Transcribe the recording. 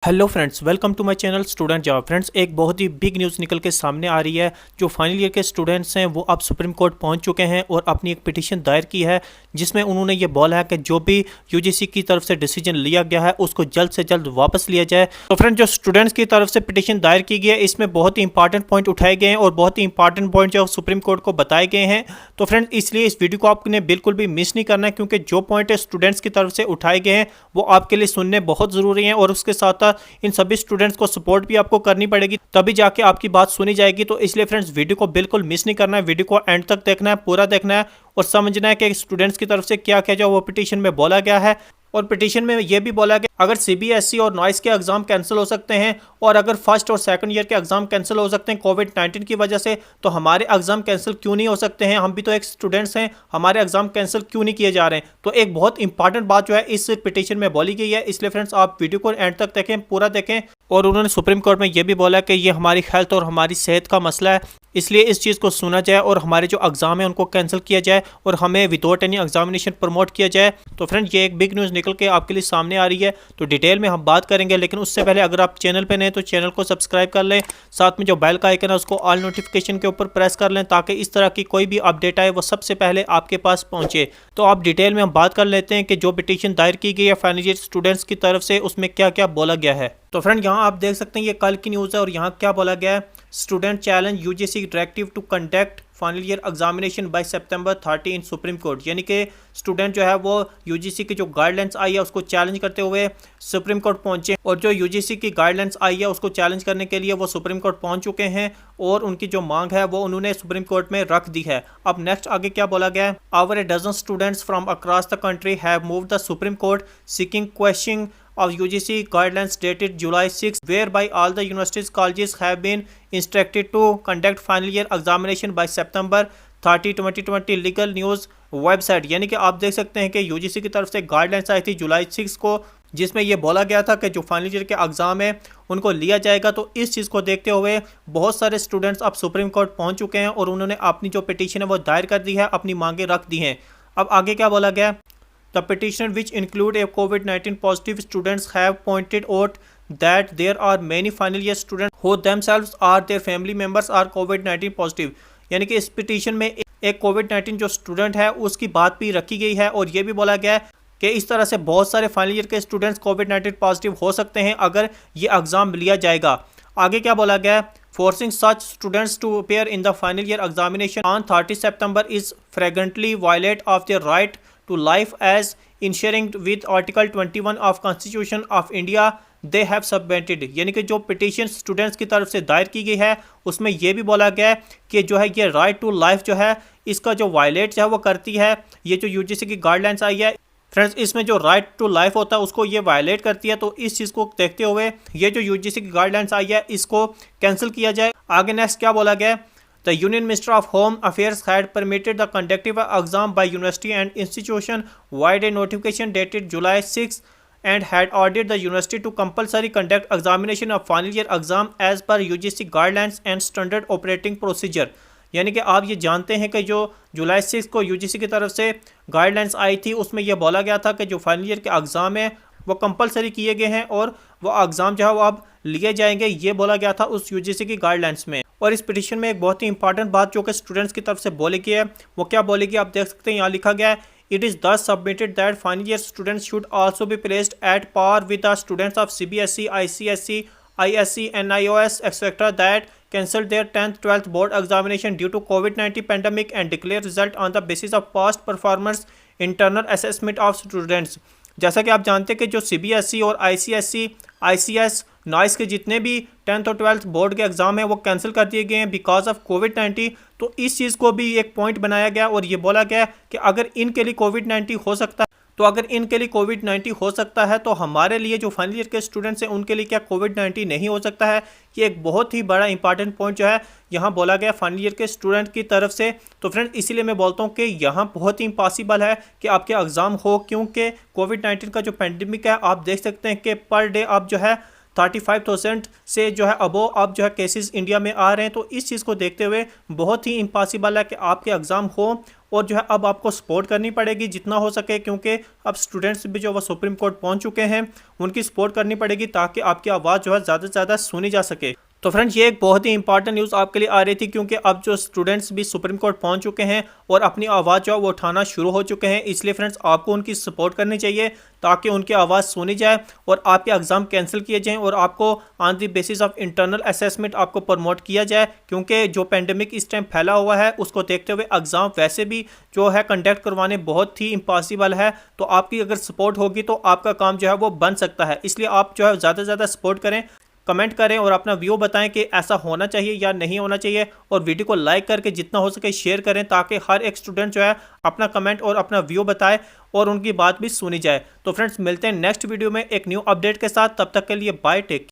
Hello friends, welcome to my channel student job. Friends, एक बहुत ही big news निकल के सामने आ रही है। जो फाइनल ईयर के स्टूडेंट्स हैं वो अब सुप्रीम कोर्ट पहुंच चुके हैं और अपनी एक पिटीशन दायर की है, जिसमें उन्होंने ये बोला है कि जो भी यूजीसी की तरफ से डिसीजन लिया गया है उसको जल्द से जल्द वापस लिया जाए। तो फ्रेंड्स, जो स्टूडेंट्स की तरफ से पिटीशन दायर की गई है इसमें बहुत ही इंपॉर्टेंट पॉइंट उठाए गए हैं और बहुत ही इंपॉर्टेंट पॉइंट जो सुप्रीम कोर्ट को बताए गए हैं। तो फ्रेंड्स, इसलिए इस वीडियो को आपने बिल्कुल भी मिस नहीं करना है, क्योंकि जो पॉइंट स्टूडेंट्स की तरफ से उठाए गए हैं वो आपके लिए सुनने बहुत ज़रूरी हैं और उसके साथ साथ इन सभी स्टूडेंट्स को सपोर्ट भी आपको करनी पड़ेगी, तभी जाके आपकी बात सुनी जाएगी। तो इसलिए फ्रेंड्स, वीडियो को बिल्कुल मिस नहीं करना है, वीडियो को एंड तक देखना है, पूरा देखना है और समझना है कि स्टूडेंट्स की तरफ से क्या क्या जो वो पिटीशन में बोला गया है। और पिटीशन में यह भी बोला गया अगर सीबीएसई और नॉइस के एग्जाम कैंसिल हो सकते हैं और अगर फर्स्ट और सेकंड ईयर के एग्जाम कैंसिल हो सकते हैं कोविड-19 की वजह से, तो हमारे एग्जाम कैंसिल क्यों नहीं हो सकते हैं? हम भी तो एक स्टूडेंट्स हैं, हमारे एग्जाम कैंसिल क्यों नहीं किए जा रहे हैं? तो एक बहुत इंपॉर्टेंट बात जो है इस पिटीशन में बोली गई है। इसलिए फ्रेंड्स, आप वीडियो को एंड तक देखें, पूरा देखें। और उन्होंने सुप्रीम कोर्ट में यह भी बोला कि ये हमारी हेल्थ और हमारी सेहत का मसला है, इसलिए इस चीज़ को सुना जाए और हमारे जो एग्जाम है उनको कैंसिल किया जाए और हमें विदाउट एनी एग्जामिनेशन प्रमोट किया जाए। तो फ्रेंड, ये एक बिग न्यूज़ निकल के आपके लिए सामने आ रही है, तो डिटेल में हम बात करेंगे। लेकिन उससे पहले अगर आप चैनल पे नए तो चैनल को सब्सक्राइब कर लें, साथ में जो बेल का आइकन है उसको ऑल नोटिफिकेशन के ऊपर प्रेस कर लें, ताकि इस तरह की कोई भी अपडेट आए वो सबसे पहले आपके पास पहुंचे। तो आप डिटेल में हम बात कर लेते हैं कि जो पिटीशन दायर की गई है फाइनल ईयर स्टूडेंट्स की तरफ से उसमें क्या क्या बोला गया है। तो फ्रेंड, यहाँ आप देख सकते हैं ये कल की न्यूज़ है और यहाँ क्या बोला गया है, student challenge UGC directive to conduct final year examination by September 30 in Supreme Court. यानी कि स्टूडेंट जो है वो यूजीसी की जो गाइडलाइंस आई है उसको चैलेंज करते हुए सुप्रीम कोर्ट पहुंचे और जो यूजीसी की गाइडलाइंस आई है उसको चैलेंज करने के लिए वो सुप्रीम कोर्ट पहुंच चुके हैं और उनकी जो मांग है वो उन्होंने सुप्रीम कोर्ट में रख दी है। अब नेक्स्ट आगे क्या बोला गया है, over a dozen students from across the country have moved the Supreme Court seeking questioning of UGC guidelines dated July 6, whereby all the universities colleges have been instructed to conduct final year examination by September 30, 2020। Legal news website. यानी कि आप देख सकते हैं कि UGC की तरफ से गाइडलाइंस आई थी जुलाई 6 को, जिसमें यह बोला गया था कि जो फाइनल ईयर के एग्जाम है उनको लिया जाएगा। तो इस चीज़ को देखते हुए बहुत सारे स्टूडेंट्स अब सुप्रीम कोर्ट पहुंच चुके हैं और उन्होंने अपनी जो पिटीशन है वो दायर कर दी है, अपनी मांगे रख दी हैं। अब आगे क्या बोला गया, The petitioner, which include a COVID-19 positive students, have pointed out that there are many final year students who themselves or their family members are COVID-19 positive। यानी कि इस पिटीशन में एक कोविड-19 जो स्टूडेंट है उसकी बात भी रखी गई है और ये भी बोला गया है कि इस तरह से बहुत सारे फाइनल ईयर के स्टूडेंट्स कोविड-19 पॉजिटिव हो सकते हैं अगर ये एग्जाम लिया जाएगा। आगे क्या बोला गया है, forcing such students to appear in the final year examination on 30 September is flagrantly violate of their right to life as ensuring with Article 21 of Constitution of India they have submitted। यानी कि जो petition students की तरफ से दायर की गई है उसमें यह भी बोला गया है कि जो है ये राइट टू लाइफ जो है इसका जो वायलेट जो है वो करती है। ये जो यूजीसी की गाइडलाइंस आई है फ्रेंड्स, इसमें जो राइट टू लाइफ होता है उसको ये वायलेट करती है। तो इस चीज़ को देखते हुए ये जो यूजीसी की गाइडलाइंस आई है इसको कैंसिल किया जाए। आगे नेक्स्ट क्या बोला गया है, The Union Minister of Home Affairs had permitted the conductive exam by university and institution via a notification dated July 6 and had ordered the university to compulsory conduct examination of final year exam as per UGC guidelines and standard operating procedure। यानी कि आप ये जानते हैं कि जो जुलाई 6 को UGC की तरफ से गाइडलाइंस आई थी उसमें यह बोला गया था कि जो फाइनल ईयर के एग्ज़ाम है वो कंपलसरी किए गए हैं और वो एग्ज़ाम जो है वो अब लिए जाएंगे, ये बोला गया था उस यूजीसी की गाइडलाइंस में। और इस पिटीशन में एक बहुत ही इंपॉर्टेंट बात जो कि स्टूडेंट्स की तरफ से बोली गई है वो क्या बोलेगी, आप देख सकते हैं यहाँ लिखा गया है, it is thus submitted that final year students should also be placed at par with the students of CBSE, ICSE, ISC, NIOS, etc. that cancelled their 10th 12th board examination due to COVID-19 pandemic and declare result on the basis of past performance internal assessment of students। जैसा कि आप जानते हैं कि जो CBSE और ICSE, ICS, noise के जितने भी 10th और 12th बोर्ड के एग्ज़ाम हैं वो कैंसिल कर दिए गए हैं बिकॉज ऑफ कोविड-19। तो इस चीज़ को भी एक पॉइंट बनाया गया और ये बोला गया कि अगर इनके लिए कोविड-19 हो सकता है तो अगर इनके लिए कोविड-19 हो सकता है तो हमारे लिए जो फाइनल ईयर के स्टूडेंट्स हैं उनके लिए क्या कोविड-19 नहीं हो सकता है। ये एक बहुत ही बड़ा इंपॉर्टेंट पॉइंट जो है यहाँ बोला गया फाइनल ईयर के स्टूडेंट की तरफ से। तो फ्रेंड्स, इसीलिए मैं बोलता हूँ कि यहाँ बहुत ही इम्पॉसिबल है कि आपके एग्ज़ाम हो, क्योंकि कोविड-19 का जो पेंडेमिक है आप देख सकते हैं कि पर डे अब जो है 35,000 से जो है अबो अब जो है केसेस इंडिया में आ रहे हैं। तो इस चीज़ को देखते हुए बहुत ही इम्पॉसिबल है कि आपके एग्ज़ाम हो और जो है अब आपको सपोर्ट करनी पड़ेगी जितना हो सके, क्योंकि अब स्टूडेंट्स भी जो वो सुप्रीम कोर्ट पहुंच चुके हैं, उनकी सपोर्ट करनी पड़ेगी ताकि आपकी आवाज़ जो है ज़्यादा से ज़्यादा सुनी जा सके। तो फ्रेंड्स ये एक बहुत ही इंपॉर्टेंट न्यूज़ आपके लिए आ रही थी, क्योंकि अब जो स्टूडेंट्स भी सुप्रीम कोर्ट पहुंच चुके हैं और अपनी आवाज़ जो है वो उठाना शुरू हो चुके हैं, इसलिए फ्रेंड्स आपको उनकी सपोर्ट करनी चाहिए ताकि उनकी आवाज़ सुनी जाए और आपके एग्ज़ाम कैंसिल किए जाएं और आपको on the basis of internal assessment आपको प्रमोट किया जाए, क्योंकि जो पेंडेमिक इस टाइम फैला हुआ है उसको देखते हुए एग्ज़ाम वैसे भी जो है कंडक्ट करवाने बहुत ही इम्पॉसिबल है। तो आपकी अगर सपोर्ट होगी तो आपका काम जो है वो बन सकता है, इसलिए आप जो है ज़्यादा से ज़्यादा सपोर्ट करें, कमेंट करें और अपना व्यू बताएं कि ऐसा होना चाहिए या नहीं होना चाहिए, और वीडियो को लाइक करके जितना हो सके शेयर करें ताकि हर एक स्टूडेंट जो है अपना कमेंट और अपना व्यू बताए और उनकी बात भी सुनी जाए। तो फ्रेंड्स मिलते हैं नेक्स्ट वीडियो में एक न्यू अपडेट के साथ, तब तक के लिए बाय, टेक।